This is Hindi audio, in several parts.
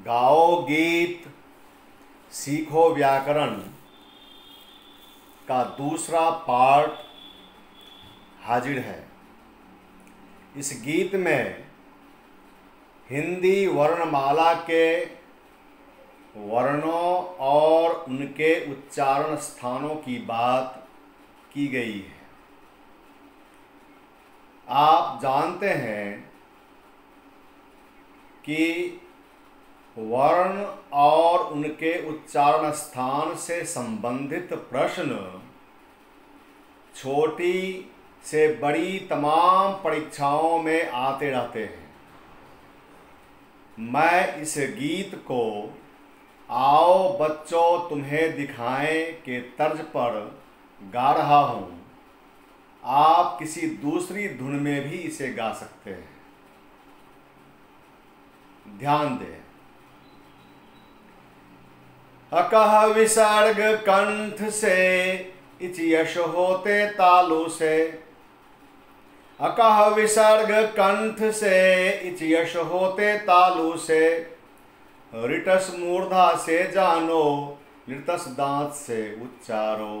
गाओ गीत सीखो व्याकरण का दूसरा पार्ट हाजिर है। इस गीत में हिंदी वर्णमाला के वर्णों और उनके उच्चारण स्थानों की बात की गई है। आप जानते हैं कि वर्ण और उनके उच्चारण स्थान से संबंधित प्रश्न छोटी से बड़ी तमाम परीक्षाओं में आते रहते हैं। मैं इस गीत को आओ बच्चों तुम्हें दिखाएं के तर्ज पर गा रहा हूँ। आप किसी दूसरी धुन में भी इसे गा सकते हैं। ध्यान दें। अकह विसर्ग कंठ से इच यश होते तालु से। अकह विसर्ग कंठ से इच यश होते तालु से। ऋटस मूर्धा से जानो ऋतस दांत से उच्चारो।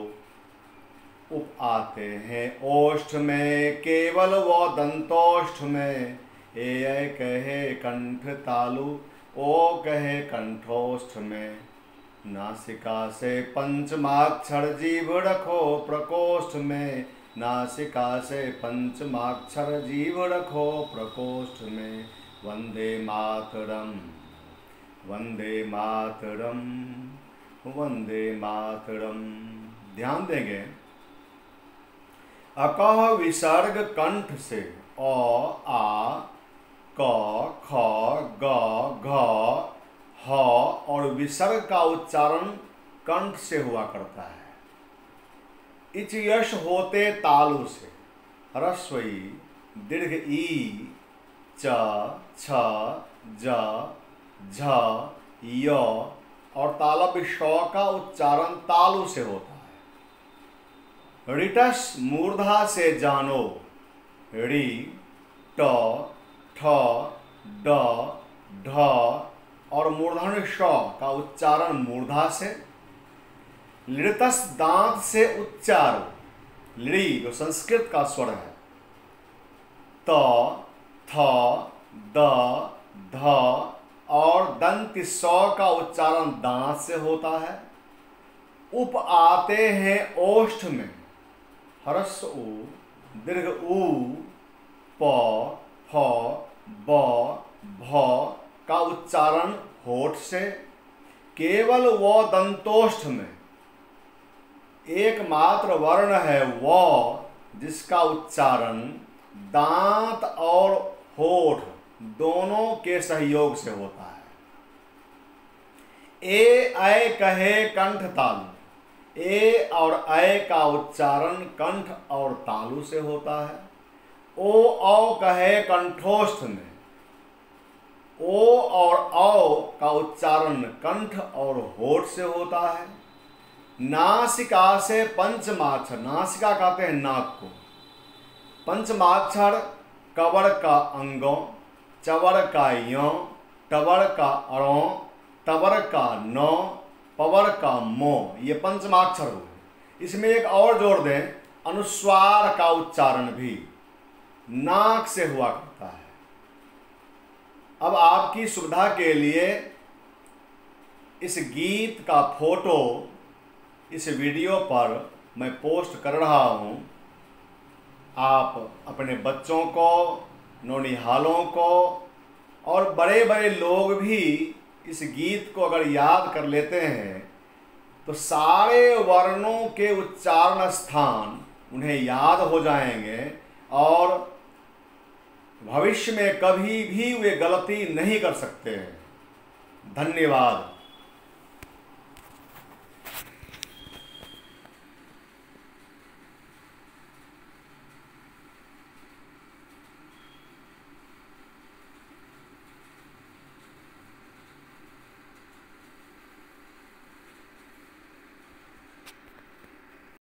उप आते हैं ओष्ठ में केवल वो दंतोष्ठ में। ए कहे कंठ तालु ओ कहे कंठोष्ठ में। नासिका से पंचमाक्षर जीभ रखो प्रकोष्ठ में। नासिका से पंचमाक्षर जीभ रखो प्रकोष्ठ में। वंदे मातरम वंदे मातरम वंदे मातरम। ध्यान देंगे। अकह विसर्ग कंठ से अ आ क ख ग घ ह और विसर्ग का उच्चारण कंठ से हुआ करता है। इच यश होते तालु से ह्रस्व ई दीर्घ ई च छ ज झ य और तालव्य श का उच्चारण तालु से होता है। ऋटस मूर्धा से जानो ऋ ट ठ ड ढ और मूर्धन्य श का उच्चारण मूर्धा से। लृतस दांत से उच्चारो लृ जो संस्कृत का स्वर है। त थ द ध और दंत स का उच्चारण दांत से होता है। उप आते हैं ओष्ठ में ह्रस्व उ दीर्घ उ प फ ब भ का उच्चारण होठ से। केवल वो दंतोष्ठ में एकमात्र वर्ण है वो जिसका उच्चारण दांत और होठ दोनों के सहयोग से होता है। ए ऐ कहे कंठ तालु ए और ऐ का उच्चारण कंठ और तालु से होता है। ओ औ कहे कंठोष्ठ में ओ और औ का उच्चारण कंठ और होठ से होता है। नासिका से पंचमाक्षर नासिका कहते हैं नाक को। पंचमाक्षर कवर का अंगों चवर का यों टवर का अरों तवर का नौ पवर का मो ये पंचमाक्षर हुए। इसमें एक और जोड़ दें अनुस्वार का उच्चारण भी नाक से हुआ करता है। अब आपकी सुविधा के लिए इस गीत का फोटो इस वीडियो पर मैं पोस्ट कर रहा हूँ। आप अपने बच्चों को नौनिहालों को और बड़े बड़े लोग भी इस गीत को अगर याद कर लेते हैं तो सारे वर्णों के उच्चारण स्थान उन्हें याद हो जाएंगे और भविष्य में कभी भी वे गलती नहीं कर सकते हैं। धन्यवाद।